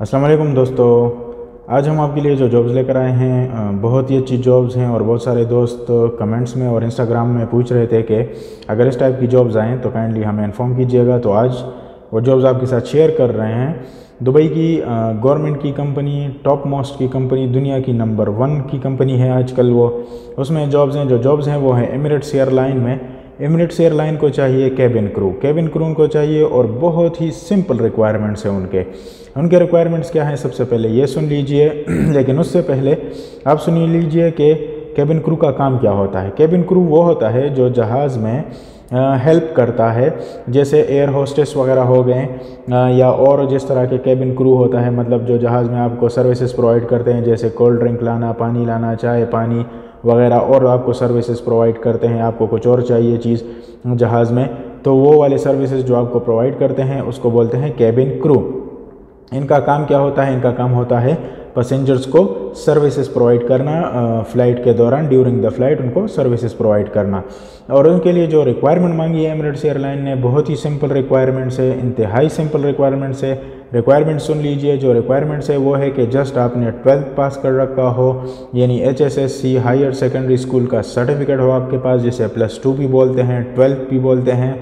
अस्सलाम वालेकुम दोस्तों, आज हम आपके लिए जो जॉब्स लेकर आए हैं बहुत ही अच्छी जॉब्स हैं। और बहुत सारे दोस्त कमेंट्स में और इंस्टाग्राम में पूछ रहे थे कि अगर इस टाइप की जॉब्स आएँ तो काइंडली हमें इन्फॉर्म कीजिएगा। तो आज वो जॉब्स आपके साथ शेयर कर रहे हैं। दुबई की गवर्नमेंट की कंपनी, टॉप मोस्ट की कंपनी, दुनिया की नंबर 1 की कंपनी है आजकल वो। उसमें जॉब्स हैं, जो जॉब्स हैं वो हैं एमिरेट्स एयरलाइन में। एमिरेट्स एयरलाइन को चाहिए कैबिन क्रू उनको चाहिए और बहुत ही सिंपल रिक्वायरमेंट्स हैं उनके रिक्वायरमेंट्स क्या हैं सबसे पहले ये सुन लीजिए। लेकिन उससे पहले आप सुन लीजिए कि कैबिन क्रू का काम क्या होता है। कैबिन क्रू वो होता है जो जहाज़ में हेल्प करता है, जैसे एयर होस्टेस वगैरह हो गए या और जिस तरह के कैबिन क्रू होता है, मतलब जो जहाज़ में आपको सर्विसेज प्रोवाइड करते हैं, जैसे कोल्ड ड्रिंक लाना, पानी लाना, चाय पानी वगैरह, और आपको सर्विसेज प्रोवाइड करते हैं। आपको कुछ और चाहिए चीज़ जहाज़ में, तो वो वाले सर्विसेज जो आपको प्रोवाइड करते हैं उसको बोलते हैं कैबिन क्रू। इनका काम क्या होता है? इनका काम होता है पैसेंजर्स को सर्विसेज प्रोवाइड करना, फ़्लाइट के दौरान, ड्यूरिंग द फ्लाइट उनको सर्विसेज प्रोवाइड करना। और उनके लिए जो रिक्वायरमेंट मांगी है एमिरेट्स एयरलाइन ने, बहुत ही सिंपल रिक्वायरमेंट्स है, इंतहाई सिंपल रिक्वायरमेंट्स है। रिक्वायरमेंट सुन लीजिए। जो रिक्वायरमेंट्स है वो है कि जस्ट आपने 12th पास कर रखा हो, यानी HSSC हायर सेकेंडरी स्कूल का सर्टिफिकेट हो आपके पास, जिसे +2 भी बोलते हैं, 12th भी बोलते हैं,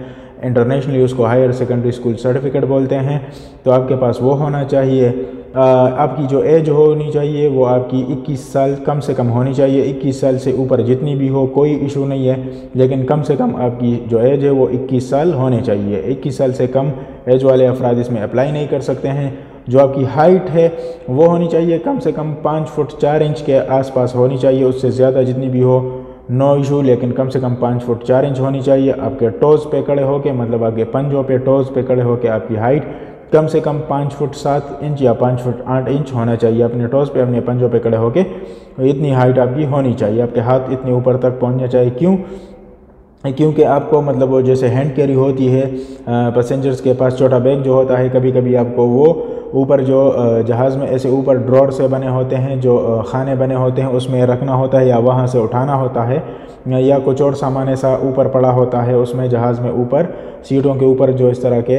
इंटरनेशनली उसको हायर सेकेंडरी स्कूल सर्टिफिकेट बोलते हैं। तो आपके पास वो होना चाहिए। आपकी जो एज होनी चाहिए वो आपकी 21 साल कम से कम होनी चाहिए। 21 साल से ऊपर जितनी भी हो कोई इशू नहीं है, लेकिन कम से कम आपकी जो एज है वो 21 साल होनी चाहिए। 21 साल से कम एज वाले अफराद इसमें अप्लाई नहीं कर सकते हैं। जो आपकी हाइट है वो होनी चाहिए कम से कम 5 फुट 4 इंच के आसपास होनी चाहिए। उससे ज़्यादा जितनी भी हो नो इशू, लेकिन कम से कम 5 फुट 4 इंच होनी चाहिए। आपके टोज़ पे खड़े होके, मतलब आपके पंजों पे टोज़ पे खड़े होके आपकी हाइट कम से कम 5 फुट 7 इंच या 5 फुट 8 इंच होना चाहिए। अपने टोज़ पे, अपने पंजों पे खड़े होके इतनी हाइट आपकी होनी चाहिए। आपके हाथ इतने ऊपर तक पहुंचने चाहिए। क्योंकि आपको मतलब वो जैसे हैंड कैरी होती है पैसेंजर्स के पास, छोटा बैग जो होता है, कभी कभी आपको वो ऊपर जो जहाज़ में ऐसे ऊपर ड्रॉर से बने होते हैं, जो खाने बने होते हैं, उसमें रखना होता है या वहाँ से उठाना होता है, या कुछ और सामान ऐसा ऊपर पड़ा होता है उसमें जहाज़ में ऊपर सीटों के ऊपर जो इस तरह के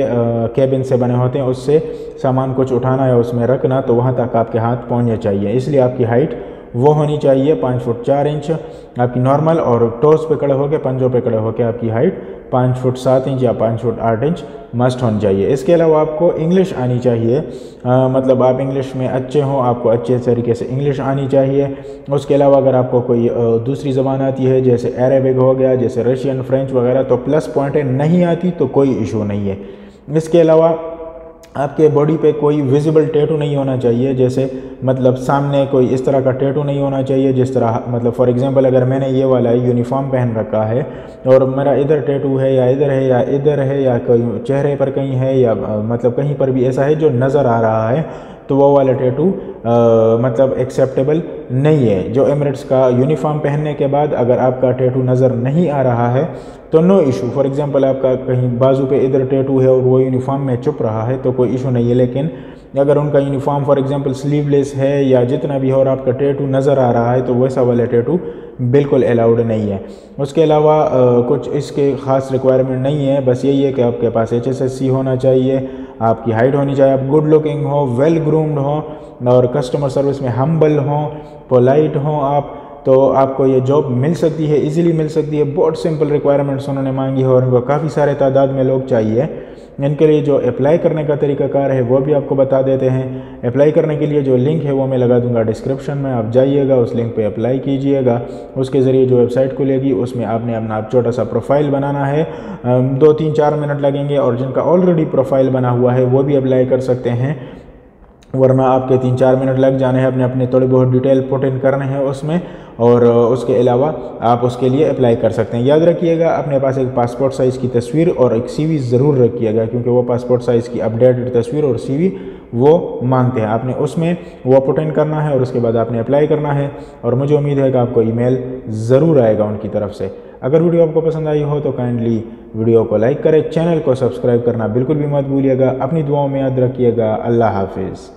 कैबिन से बने होते हैं, उससे सामान कुछ उठाना या उसमें रखना, तो वहाँ तक आपके हाथ पहुँचने चाहिए। इसलिए आपकी हाइट वो होनी चाहिए 5 फुट 4 इंच आपकी नॉर्मल, और टोज़ पे खड़े होकर, पंजों पे खड़े होकर आपकी हाइट 5 फुट 7 इंच या 5 फुट 8 इंच मस्ट होनी चाहिए। इसके अलावा आपको इंग्लिश आनी चाहिए, मतलब आप इंग्लिश में अच्छे हों, आपको अच्छे तरीके से इंग्लिश आनी चाहिए। उसके अलावा अगर आपको कोई दूसरी ज़बान आती है, जैसे अरेबिक हो गया, जैसे रशियन, फ्रेंच वगैरह, तो प्लस पॉइंट है। नहीं आती तो कोई इशू नहीं है। इसके अलावा आपके बॉडी पे कोई विजिबल टैटू नहीं होना चाहिए, जैसे मतलब सामने कोई इस तरह का टैटू नहीं होना चाहिए, जिस तरह मतलब फॉर एग्जांपल अगर मैंने ये वाला यूनिफॉर्म पहन रखा है और मेरा इधर टैटू है या इधर है या इधर है या कोई चेहरे पर कहीं है या मतलब कहीं पर भी ऐसा है जो नज़र आ रहा है, तो वो वाला टैटू मतलब एक्सेप्टेबल नहीं है। जो एमिरेट्स का यूनिफॉर्म पहनने के बाद अगर आपका टैटू नज़र नहीं आ रहा है तो नो इशू। फॉर एग्जांपल आपका कहीं बाजू पे इधर टैटू है और वो यूनिफॉर्म में छुप रहा है तो कोई इशू नहीं है। लेकिन अगर उनका यूनिफॉर्म फॉर एग्जांपल स्लीवलेस है या जितना भी हो और आपका टैटू नज़र आ रहा है तो वैसा वाला टैटू बिल्कुल अलाउड नहीं है। उसके अलावा कुछ इसके ख़ास रिक्वायरमेंट नहीं है, बस यही है कि आपके पास HSSC होना चाहिए, आपकी हाइट होनी चाहिए, आप गुड लुकिंग हो, वेल ग्रूम्ड हो और कस्टमर सर्विस में हम्बल हो, पोलाइट हो आप, तो आपको ये जॉब मिल सकती है, इजीली मिल सकती है। बहुत सिंपल रिक्वायरमेंट्स उन्होंने मांगी है और उनको काफ़ी सारे तादाद में लोग चाहिए। इनके लिए जो अप्लाई करने का तरीकाकार है वो भी आपको बता देते हैं। अप्लाई करने के लिए जो लिंक है वो मैं लगा दूंगा डिस्क्रिप्शन में, आप जाइएगा उस लिंक पे अप्लाई कीजिएगा। उसके ज़रिए जो वेबसाइट खुलेगी उसमें आपने अपना छोटा सा प्रोफाइल बनाना है, 2-3-4 मिनट लगेंगे, और जिनका ऑलरेडी प्रोफाइल बना हुआ है वो भी अप्लाई कर सकते हैं, वरना आपके 3-4 मिनट लग जाने हैं। अपने अपने थोड़ी बहुत डिटेल पुट इन करने हैं उसमें, और उसके अलावा आप उसके लिए अप्लाई कर सकते हैं। याद रखिएगा अपने पास एक पासपोर्ट साइज़ की तस्वीर और एक CV ज़रूर रखिएगा, क्योंकि वो पासपोर्ट साइज़ की अपडेटेड तस्वीर और CV वो मांगते हैं। आपने उसमें वो पुट इन करना है और उसके बाद आपने अप्लाई करना है, और मुझे उम्मीद है कि आपको ईमेल ज़रूर आएगा उनकी तरफ से। अगर वीडियो आपको पसंद आई हो तो काइंडली वीडियो को लाइक करें, चैनल को सब्सक्राइब करना बिल्कुल भी मत भूलिएगा। अपनी दुआओं में याद रखिएगा। अल्लाह हाफिज़।